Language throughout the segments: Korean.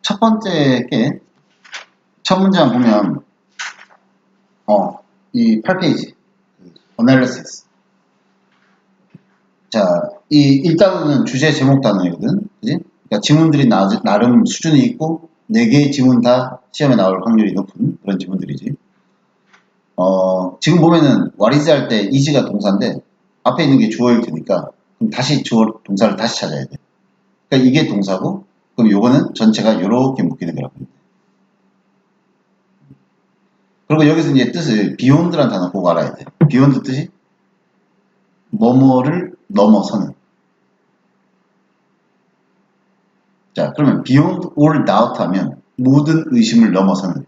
첫 번째 게, 첫 문장 보면, 이 8페이지, analysis. 자, 이 1단어는 주제 제목 단어이거든. 그지? 그러니까 지문들이 나름 수준이 있고, 4개의 지문 다 시험에 나올 확률이 높은 그런 지문들이지. 지금 보면은, what is 할 때 is가 동사인데, 앞에 있는 게 주어일 테니까, 그럼 다시 주어, 동사를 다시 찾아야 돼. 그러니까 이게 동사고, 그럼 요거는 전체가 요렇게 묶이는 거라고. 그리고 여기서 이제 뜻을 beyond란 단어 꼭 알아야 돼. beyond 뜻이 뭐뭐를 넘어서는. 자, 그러면 beyond all doubt 하면 모든 의심을 넘어서는.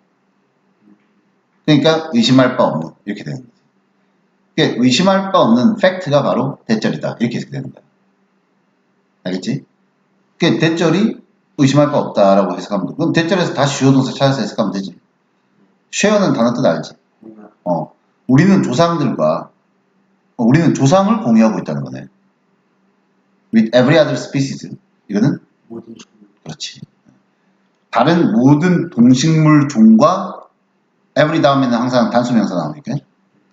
그러니까 의심할 바 없는 이렇게 되는 거지. 그러니까 의심할 바 없는 팩트가 바로 대절이다. 이렇게 되는 거야. 알겠지? 그 대절이 의심할 바 없다라고 해석하면 돼. 그럼 대절에서 다시 주어 동사 찾아서 해석하면 되지. 쉐어는 단어 뜻 알지? 우리는 조상들과 우리는 조상을 공유하고 있다는 거네. With every other species. 이거는 그렇지. 다른 모든 동식물 종과 every 다음에는 항상 단수 명사 나오니까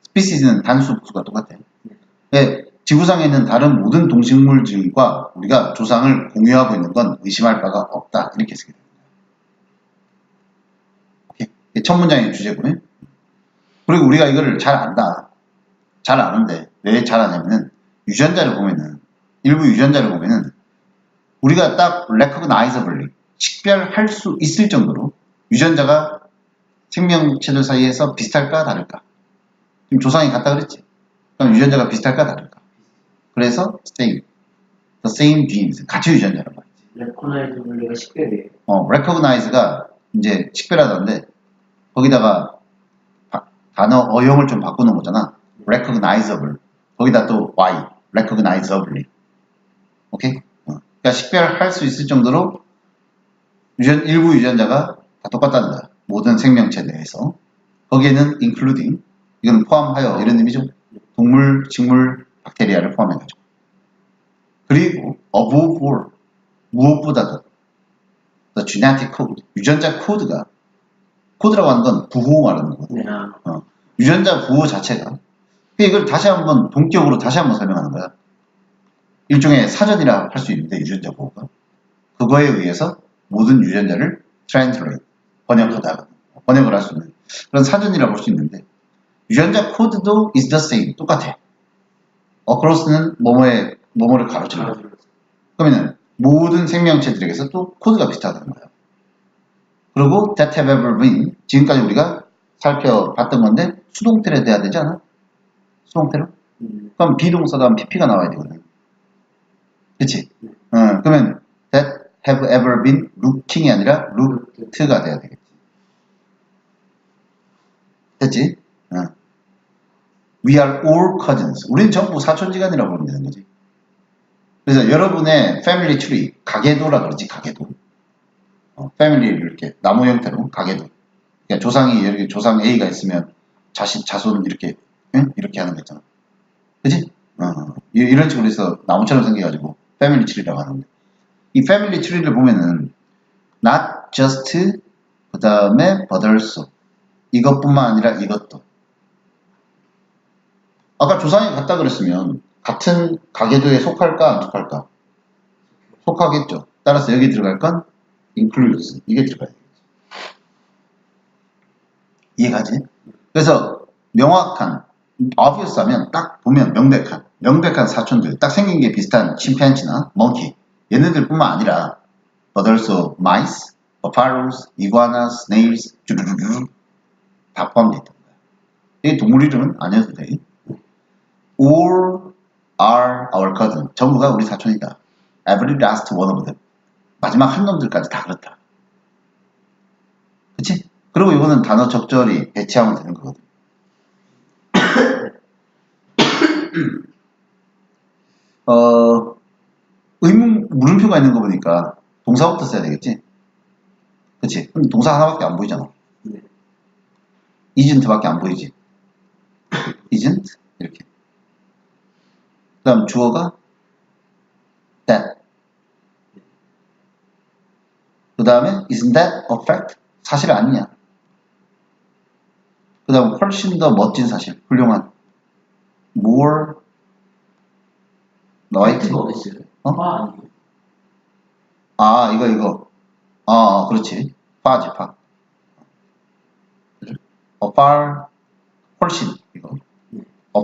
species는 단수 복수가 똑같아. 네, 지구상에 있는 다른 모든 동식물들과 우리가 조상을 공유하고 있는 건 의심할 바가 없다. 이렇게 쓰게 됩니다. 첫 문장의 주제고요. 그리고 우리가 이거를 잘 안다. 잘 아는데 왜 잘 아냐면은 유전자를 보면은 일부 유전자를 보면은 우리가 딱 recognizably 식별할 수 있을 정도로 유전자가 생명체들 사이에서 비슷할까 다를까? 지금 조상이 같다 그랬지? 그럼 유전자가 비슷할까 다를까? 그래서 same, the same genes 같이 유전자란 말이지. recognizable가 식별이에요. recognize가 이제 식별하다는데 거기다가 단어 어용을 좀 바꾸는 거잖아. recognizable 거기다 또 y, recognizably. 오케이? 그러니까 식별할 수 있을 정도로 일부 유전자가 다 똑같다는 거야. 모든 생명체 내에서. 거기에는 including, 이건 포함하여 이런 의미죠. 동물, 식물, 박테리아를 포함해가지고. 그리고 above all, 무엇보다도 the genetic code, 유전자 코드가, 코드라고 하는 건 부호 말하는 거거든. 유전자 부호 자체가. 이걸 다시 한번 본격으로 다시 한번 설명하는 거야. 일종의 사전이라 할 수 있는데 유전자 부호가. 그거에 의해서 모든 유전자를 translate, 번역을 할 수 있는 그런 사전이라고 볼 수 있는데 유전자 코드도 is the same, 똑같아. across는 뭐뭐를 가로질러. 그러면 모든 생명체들에게서 또 코드가 비슷하다는 거야. 그리고 that have ever been, 지금까지 우리가 살펴봤던 건데 수동태로 돼야 되지 않아? 수동태로? 그럼 비동사도 한 pp가 나와야 되거든. 그치? 그러면 that have ever been looking이 아니라 looked가 돼야 되겠지. 됐지? We are all cousins. 우리는 전부 사촌지간이라고 보면 되는 거지. 그래서 여러분의 family tree, 가계도라 그러지, 가계도. 패밀리를 이렇게 나무 형태로 가계도. 그러니까 조상이 이렇게 조상 A가 있으면 자손 이렇게 이렇게 하는 거 있잖아. 그치? 이런 식으로 해서 나무처럼 생겨가지고 패밀리 트리라고 하는데 이 패밀리 트리를 보면은 not just 그 다음에 but also 이것뿐만 아니라 이것도 아까 조상이 같다 그랬으면 같은 가계도에 속할까 안 속할까? 속하겠죠. 따라서 여기 들어갈 건 includes 이게 들어가야 되겠지. 이해가지? 그래서 명확한 obvious 하면 딱 보면 명백한 사촌들 딱 생긴 게 비슷한 침팬지나 monkey 얘네들 뿐만 아니라 but also mice, buffaloes, iguanas, snails 쭈루루루 다 포함되어 있단 말이야. 이게 동물 이름은 아니어도 돼. All are our cousin. 전부가 우리 사촌이다. Every last one of them. 마지막 한 놈들까지 다 그렇다. 그치? 그리고 이거는 단어 적절히 배치하면 되는 거거든. 물음표가 있는 거 보니까 동사부터 써야 되겠지? 그치? 그럼 동사 하나밖에 안 보이잖아. isn't밖에 안 보이지. isn't? 이렇게. 그 다음 주어가 that. 그 다음에 isn't that a fact? 사실 아니냐. 그 다음 훨씬 더 멋진 사실, 훌륭한 more right. 팩트가 어딨어요? 어? 아니에요. 아 이거 그렇지. 파지 파. far 훨씬 이거.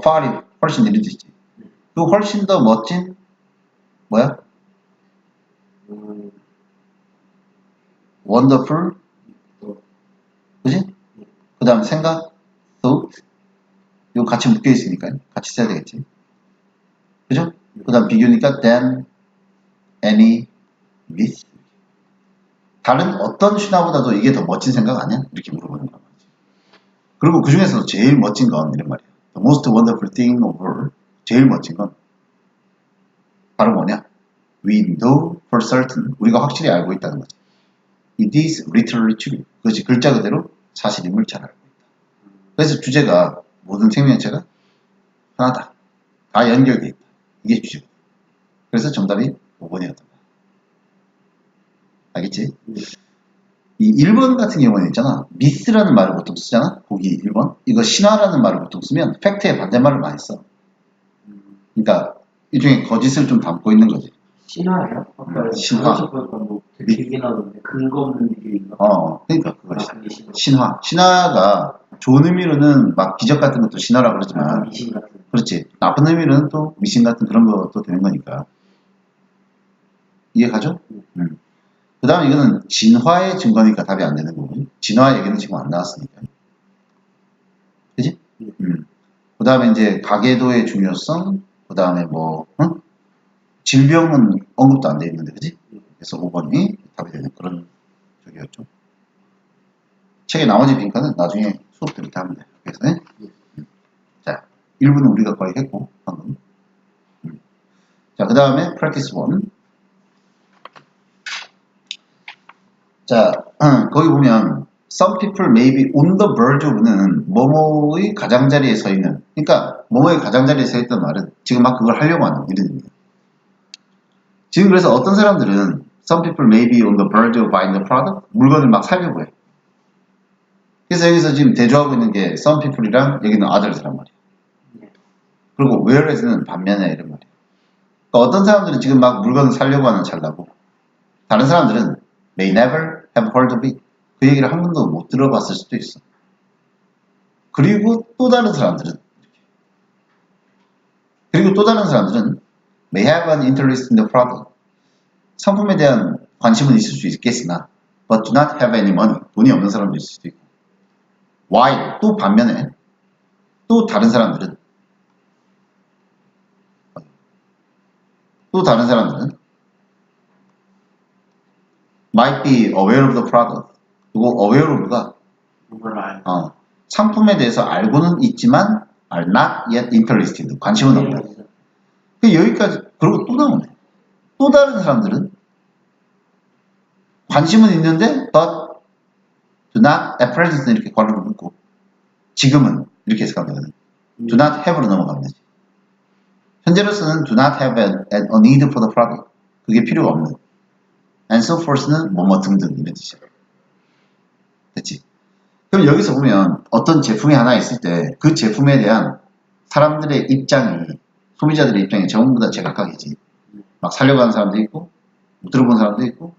far이 훨씬 이런 뜻이지. 그 훨씬 더 멋진 뭐야? wonderful 그지? 그 다음 생각 thought 이거 같이 묶여 있으니까 같이 써야 되겠지. 그죠? 그 다음 비교니까 than any with 다른 어떤 신화보다도 이게 더 멋진 생각 아니야? 이렇게 물어보는 거야. 그리고 그 중에서 제일 멋진 건 이런 말이야. The most wonderful thing of all 제일 멋진 건 바로 뭐냐? We know for certain 우리가 확실히 알고 있다는 거지. It is literally true. 그것이 글자 그대로 사실임을 잘 알고 있다. 그래서 주제가 모든 생명체가 하나다. 다 연결돼 있다. 이게 주제고. 그래서 정답이 5번이었던 거야. 알겠지? 이 1번 같은 경우는 있잖아. 미스라는 말을 보통 쓰잖아. 보기 1번. 이거 신화라는 말을 보통 쓰면 팩트의 반대말을 많이 써. 그러니까 일종의 거짓을 좀 담고 있는 거지. 신화예요? 아까 신화. 보니까 뭐 되게 길게 나오는데 근거 없는 얘기인가? 그러니까 그거 그게 신화. 신화. 신화가 좋은 의미로는 막 기적 같은 것도 신화라 그러지만 미신 같은. 그렇지. 나쁜 의미로는 또 미신 같은 그런 것도 되는 거니까. 이해가죠? 그 다음에 이거는 진화의 증거니까 답이 안 되는 거고. 진화 얘기는 지금 안 나왔으니까. 그지? 그 다음에 이제 가계도의 중요성, 그 다음에 뭐, 질병은 언급도 안 돼 있는데, 그지? 그래서 5번이 답이 되는 그런 쪽이었죠. 책의 나머지 빈칸은 나중에 수업 들을 때 하면 돼. 그래서, 자, 1부는 우리가 거의 했고, 방금. 자, 그 다음에 practice 1. 자, 거기 보면 some people may be on the verge of는 뭐뭐의 가장자리에 서 있는 그러니까 뭐뭐의 가장자리에 서 있단 말은 지금 막 그걸 하려고 하는 이런 의미예요. 지금 그래서 어떤 사람들은 some people may be on the verge of buying the product 물건을 막 사려고 해. 그래서 여기서 지금 대조하고 있는 게 some people이랑 여기는 others란 말이에요. 그리고 whereas는 반면에 이런 말이에요. 그러니까 어떤 사람들은 지금 막 물건을 사려고 하는 찰나고 다른 사람들은 may never have heard of it. 그 얘기를 한 번도 못 들어봤을 수도 있어. 그리고 또 다른 사람들은 may have an interest in the product. 상품에 대한 관심은 있을 수 있겠으나 but do not have any money. 돈이 없는 사람도 있을 수도 있고 while 또 반면에 또 다른 사람들은 might be aware of the product. 그리고 aware of가 상품에 대해서 알고는 있지만 are not yet interested. 관심은 없다. 여기까지 그리고 또 나오네. 또 다른 사람들은 관심은 있는데 but do not at present 이렇게 괄호를 묶고 지금은 이렇게 해석하면 되거든. do not have로 넘어가면 되지. 현재로서는 do not have a need for the product. 그게 필요가 없는. and so forth는 뭐뭐 등등 이런 뜻이야. 됐지? 그럼 여기서 보면 어떤 제품이 하나 있을 때 그 제품에 대한 사람들의 입장이 소비자들의 입장이 전부 다 제각각이지. 막 살려고 하는 사람도 있고 못 들어본 사람도 있고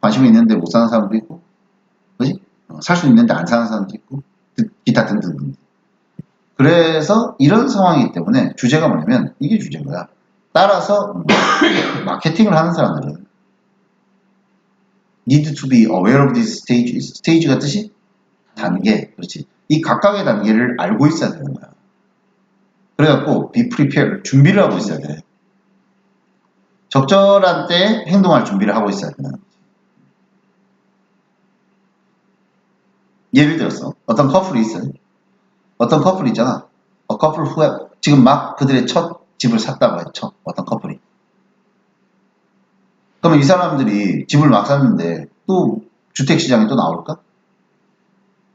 관심이 있는데 못 사는 사람도 있고 그지? 살 수 있는데 안 사는 사람도 있고 기타 등등. 그래서 이런 상황이기 때문에 주제가 뭐냐면 이게 주제인 거야. 따라서 마케팅을 하는 사람들은 need to be aware of these stages. 스테이지가 뜻이 단계. 그렇지. 이 각각의 단계를 알고 있어야 되는 거야. 그래갖고 be prepared. 준비를 하고 있어야 돼. 적절한 때에 행동할 준비를 하고 있어야 된다는 거지. 예를 들어서 어떤 커플이 있어요. 어떤 커플이 있잖아. 커플 후에 지금 막 그들의 첫 집을 샀다고 했죠. 어떤 커플이. 그러면 이 사람들이 집을 막 샀는데 또 주택시장에 또 나올까?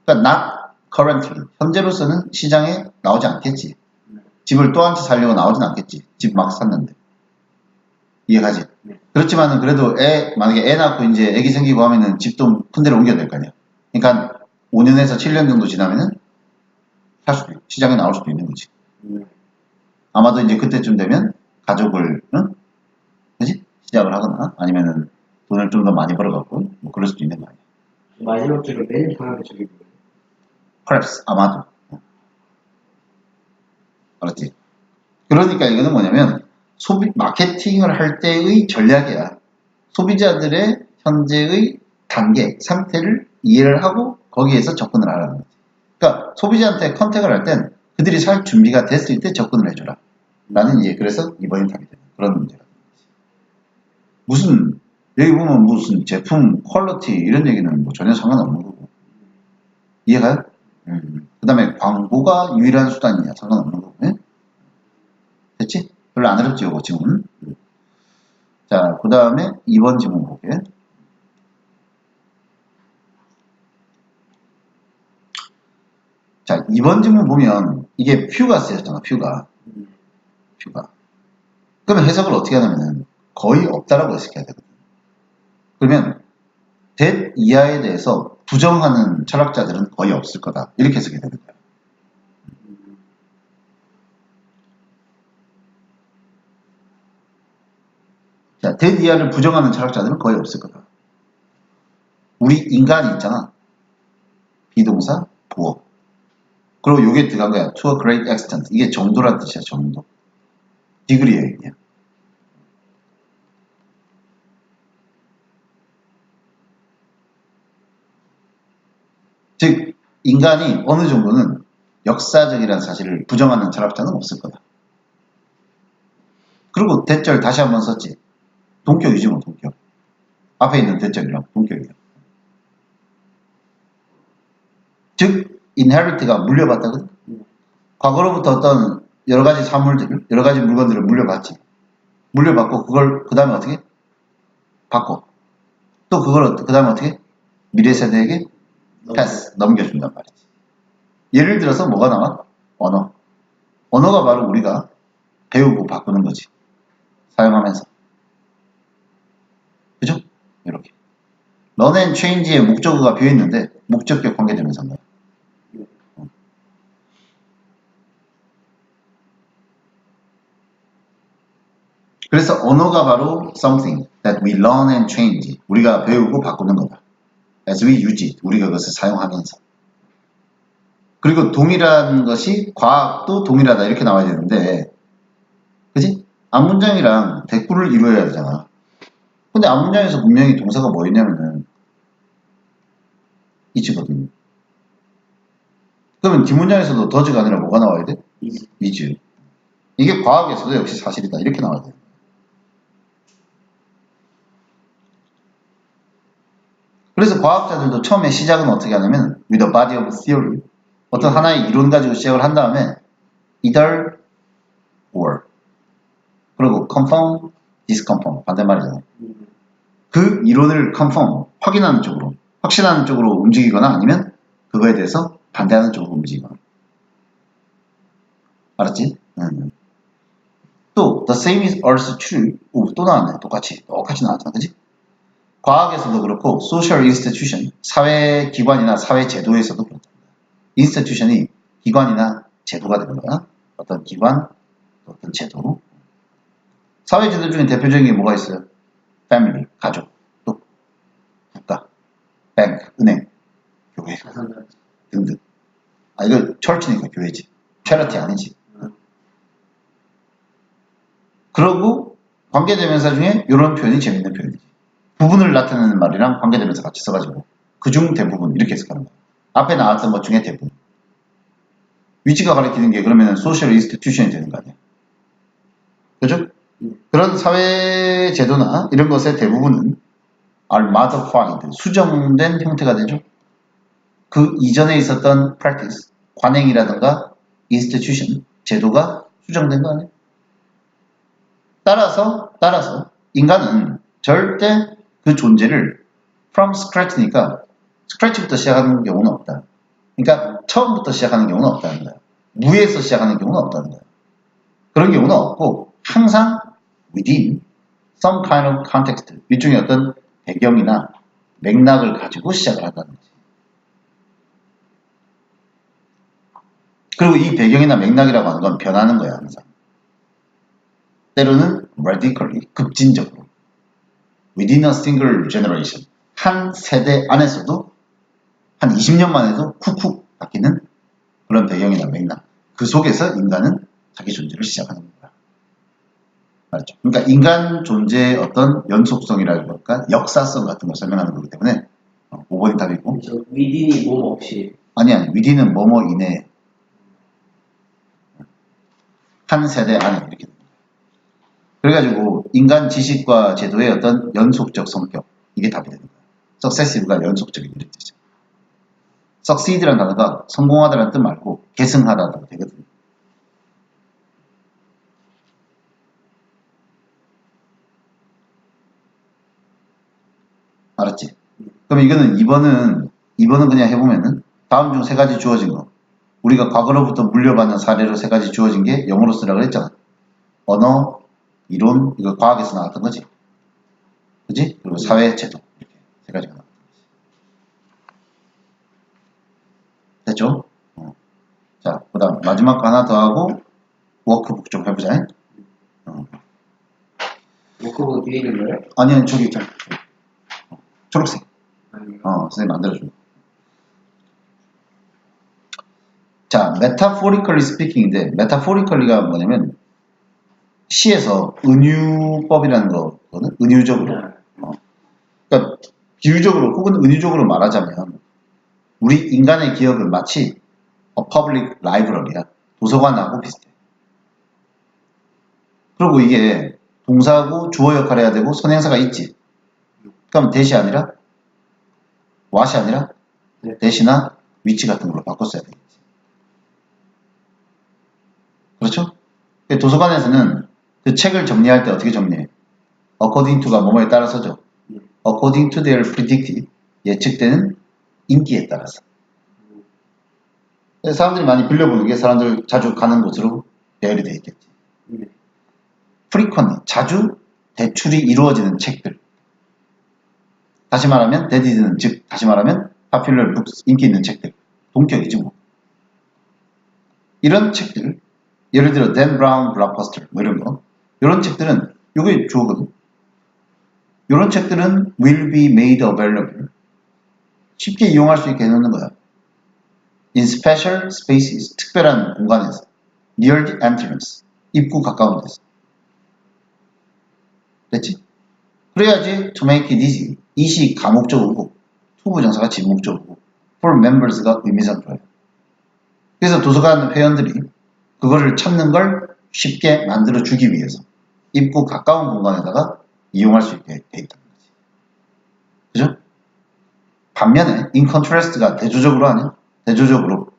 그러니까 not currently. 현재로서는 시장에 나오지 않겠지. 집을 또 한 채 살려고 나오진 않겠지. 집 막 샀는데. 이해가지? 네. 그렇지만은 그래도 만약에 애 낳고 이제 애기 생기고 하면은 집도 큰 데로 옮겨야 될 거 아니야. 그러니까 5년에서 7년 정도 지나면은 살 수도 있고, 시장에 나올 수도 있는 거지. 아마도 이제 그때쯤 되면 가족을, 응? 그지? 시작을 하거나 아니면은 돈을 좀 더 많이 벌어갖고 뭐 그럴 수도 있는 거 아니야. 마지막 주로 맨 강하게 저기 뭐예요? Perhaps, 아마도. 알았지? 그러니까 이거는 뭐냐면 마케팅을 할 때의 전략이야. 소비자들의 현재의 단계, 상태를 이해를 하고 거기에서 접근을 하라는 거지. 그러니까 소비자한테 컨택을 할 땐 그들이 살 준비가 됐을 때 접근을 해줘라. 나는 이제 그래서 이번에 답이 되는 그런 문제가 되는 거지. 무슨 여기 보면 무슨 제품 퀄리티 이런 얘기는 뭐 전혀 상관없는 거고. 이해가요? 그 다음에 광고가 유일한 수단이냐 상관없는 거고. 예? 됐지? 별로 안 어렵지 이거 지금은. 자, 그 다음에 2번 질문 볼게. 자, 2번 질문 보면 이게 퓨가 쓰였잖아, 퓨가. 그러면 해석을 어떻게 하냐면은 거의 없다라고 해석해야 되거든. 그러면 that 이하에 대해서 부정하는 철학자들은 거의 없을 거다. 이렇게 해석이 되는 거야. 자, that 이하를 부정하는 철학자들은 거의 없을 거다. 우리 인간이 있잖아. 비동사, 보어. 그리고 요게 들어간 거야. to a great extent. 이게 정도란 뜻이야, 정도. 디그리의 얘기야. 즉, 인간이 어느 정도는 역사적이라는 사실을 부정하는 철학자는 없을 거다. 그리고 대절 다시 한번 썼지. 동격이지 뭐, 동격. 앞에 있는 대절이랑 동격이야. 즉, inherit가 물려받다거든. 과거로부터 어떤 여러 가지 사물들, 여러 가지 물건들을 물려받지. 물려받고 그걸 그 다음에 어떻게? 바꿔. 또 그걸 그 다음에 어떻게? 미래 세대에게 패스, 넘겨준단 말이지. 예를 들어서 뭐가 나와? 언어. 언어가 바로 우리가 배우고 바꾸는 거지. 사용하면서. 그죠? 이렇게. Learn and change의 목적어가 비어있는데 목적격 관계되면서인 거야. 그래서 언어가 바로 something that we learn and change. 우리가 배우고 바꾸는 거다. As we use it. 우리가 그것을 사용하면서. 그리고 동일한 것이 과학도 동일하다 이렇게 나와야 되는데 그지? 앞문장이랑 대꾸를 이루어야 되잖아. 근데 앞문장에서 분명히 동사가 뭐 있냐면은 is거든. 그러면 뒷문장에서도 does가 아니라 뭐가 나와야 돼? is. 이게 과학에서도 역시 사실이다 이렇게 나와야 돼. 그래서 과학자들도 처음에 시작은 어떻게 하냐면 with a body of theory 어떤 하나의 이론 가지고 시작을 한 다음에 either or 그리고 confirm, disconfirm 반대말이잖아요. 그 이론을 confirm 확인하는 쪽으로 확신하는 쪽으로 움직이거나 아니면 그거에 대해서 반대하는 쪽으로 움직이거나 알았지? 또 the same is also true 또 나왔네. 똑같이 나왔잖아. 그치? 과학에서도 그렇고 social institution 사회 기관이나 사회 제도에서도 그렇다. institution이 기관이나 제도가 되는 거야. 어떤 기관, 어떤 제도. 사회 제도 중에 대표적인 게 뭐가 있어요? family, 가족, 또 국가, bank, 은행, 교회 등등. 아 이거 철치니까 교회지. charity 아니지. 그러고 관계대명사 중에 이런 표현이 재밌는 표현이지. 부분을 나타내는 말이랑 관계대명사 같이 써가지고 그중 대부분 이렇게 해석하는 거야. 앞에 나왔던 것 중에 대부분. 위치가 가리키는 게 그러면 소셜 인스티튜션이 되는 거 아니야. 그죠? 그런 사회 제도나 이런 것의 대부분은 are modified, 수정된 형태가 되죠. 그 이전에 있었던 practice, 관행이라든가 institution, 제도가 수정된 거 아니야. 따라서 인간은 절대 그 존재를 from scratch니까 scratch부터 시작하는 경우는 없다. 그러니까 처음부터 시작하는 경우는 없다는 거야. 무에서 시작하는 경우는 없다는 거야. 그런 경우는 없고 항상 within some kind of context, 일종의 어떤 배경이나 맥락을 가지고 시작을 한다는 거지. 그리고 이 배경이나 맥락이라고 하는 건 변하는 거야, 항상. 때로는 radically, 급진적으로. within a single generation, 한 세대 안에서도 한 20년 만에도 쿡쿡 바뀌는 그런 배경이나 맥락. 그 속에서 인간은 자기 존재를 시작하는 거야. 알았죠? 그러니까 인간 존재의 어떤 연속성이랄까 역사성 같은 걸 설명하는 거기 때문에 5번이 답이고. 저 위딘이 몸 없이. 아니 within은 뭐뭐 이내 한 세대 안에 이렇게 됩니다. 그래가지고 인간 지식과 제도의 어떤 연속적 성격, 이게 답이 되는 거예요. successive가 연속적인 이런 뜻이죠. succeed라는 단어가 성공하다라는 뜻 말고 계승하다도 되거든요. 알았지? 그럼 이거는 2번은 그냥 해보면은 다음 중 3가지 주어진 거. 우리가 과거로부터 물려받는 사례로 3가지 주어진 게 영어로 쓰라고 했잖아. 언어, 이론, 이거 과학에서 나왔던 거지. 그지? 그리고 사회, 제도. 이렇게 3가지가 나왔던 거지. 됐죠? 자, 그 다음 마지막 거 하나 더 하고 워크북 좀 해보자. 워크북 뒤에 있는 거예요? 아니, 저기 있잖아. 초록색. 선생님 만들어줘. 자, metaphorically speaking인데, metaphorically가 뭐냐면, 시에서 은유법이라는 거거든? 은유적으로. 그러니까, 비유적으로 혹은 은유적으로 말하자면, 우리 인간의 기억은 마치 a public library야. 도서관하고 비슷해. 그리고 이게 동사하고 주어 역할을 해야 되고, 선행사가 있지. 그럼 대시 아니라, what이 아니라, 대시나 위치 같은 걸로 바꿨어야 되겠지. 그렇죠? 도서관에서는 그 책을 정리할 때 어떻게 정리해? according to가 뭐뭐에 따라서죠. according to their predicted, 예측되는 인기에 따라서. 사람들이 많이 빌려보는 게 사람들 자주 가는 곳으로 배열이 되어 있겠지. frequently, 자주 대출이 이루어지는 책들. 다시 말하면 대디드는 즉 다시 말하면 popular books, 인기 있는 책들. 동격이지 뭐. 이런 책들, 예를 들어 Dan Brown 블록버스터 뭐 이런 거, 이런 책들은 이게 주어거든. 이런 책들은 will be made available, 쉽게 이용할 수 있게 해놓는 거야. in special spaces, 특별한 공간에서, near the entrance, 입구 가까운 데서. 됐지? 그래야지 to make it easy, 이시 가목적이고 to 부정사가 지목적이고 for members가 의미상조예요. 그래서 도서관 회원들이 그거를 찾는 걸 쉽게 만들어주기 위해서 입구 가까운 공간에다가 이용할 수 있게 돼 있다는 거지. 그죠? 반면에 in contrast가 대조적으로 하냐? 대조적으로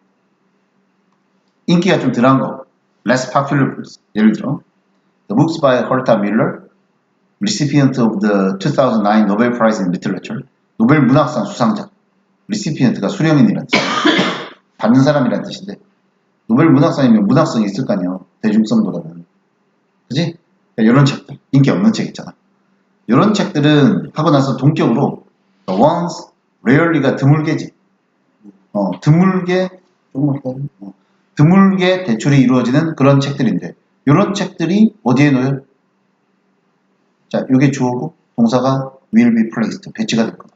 인기가 좀 덜한 거 less popular books, 예를 들어 The books by Herta Miller, recipient of the 2009 Nobel Prize in Literature, 노벨 문학상 수상자. recipient가 수령인이라는 뜻, 받는 사람이라는 뜻인데 노벨 문학상이면 문학성이 있을 거 아니에요. 대중성보다는. 그지? 이런 책들, 인기 없는 책 있잖아. 이런 책들은 하고 나서 동격으로 once, rarely가 드물게지. 드물게 대출이 이루어지는 그런 책들인데 이런 책들이 어디에 놓여요? 자, 이게 주어고 동사가 will be placed, 배치가 될 거다.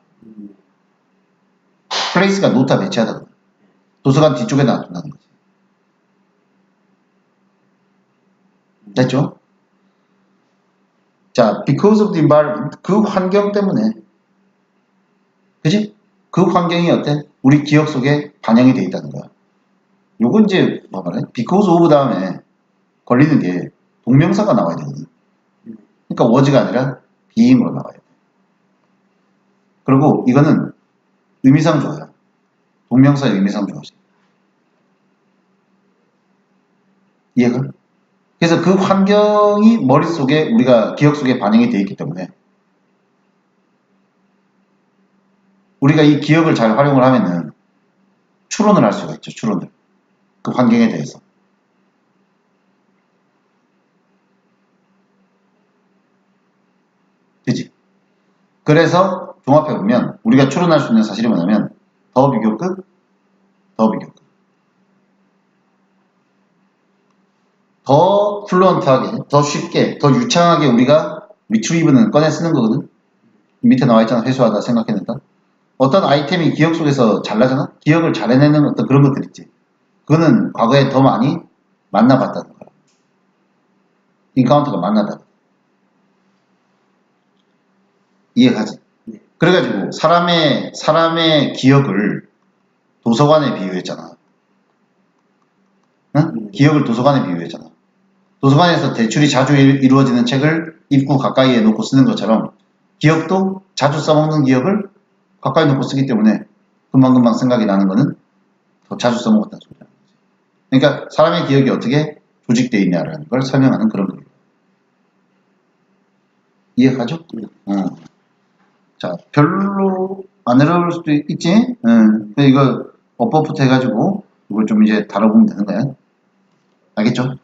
place가 놓다, 배치하다. 도서관 뒤쪽에 놔둔다는 거지. 됐죠? 자, because of the environment, 그 환경 때문에. 그지? 그 환경이 어때? 우리 기억 속에 반영이 돼 있다는 거야. 요건 이제 봐봐라. because of 다음에 걸리는 게 동명사가 나와야 되거든. 그러니까 was가 아니라 being으로 나와야 돼. 그리고 이거는 의미상 좋아요. 동명사의 의미상 좋아지. 이해가? 그래서 그 환경이 머릿속에 우리가 기억 속에 반영이 되어 있기 때문에 우리가 이 기억을 잘 활용을 하면은 추론을 할 수가 있죠. 추론을. 그 환경에 대해서. 그래서 종합해보면 우리가 추론할 수 있는 사실이 뭐냐면 더 비교급, 더 비교급. 더 플루언트하게, 더 쉽게, 더 유창하게 우리가 retrieve는 꺼내 쓰는 거거든. 밑에 나와 있잖아. 회수하다, 생각해낸다. 어떤 아이템이 기억 속에서 잘 나잖아? 기억을 잘 해내는 어떤 그런 것들 있지. 그거는 과거에 더 많이 만나봤다는 거야. 인카운트가 만나다. 이해가지? 네. 그래가지고 사람의 기억을 도서관에 비유했잖아. 응? 기억을 도서관에 비유했잖아. 도서관에서 대출이 자주 이루어지는 책을 입구 가까이에 놓고 쓰는 것처럼 기억도 자주 써먹는 기억을 가까이 놓고 쓰기 때문에 금방금방 생각이 나는 거는 더 자주 써먹었다는 소리야. 그러니까 사람의 기억이 어떻게 조직되어 있냐라는 걸 설명하는 그런 거예요. 이해가죠? 자, 별로 안 어려울 수도 있지? 근데 이거 업법부터 해가지고 이걸 좀 이제 다뤄보면 되는 거야. 알겠죠?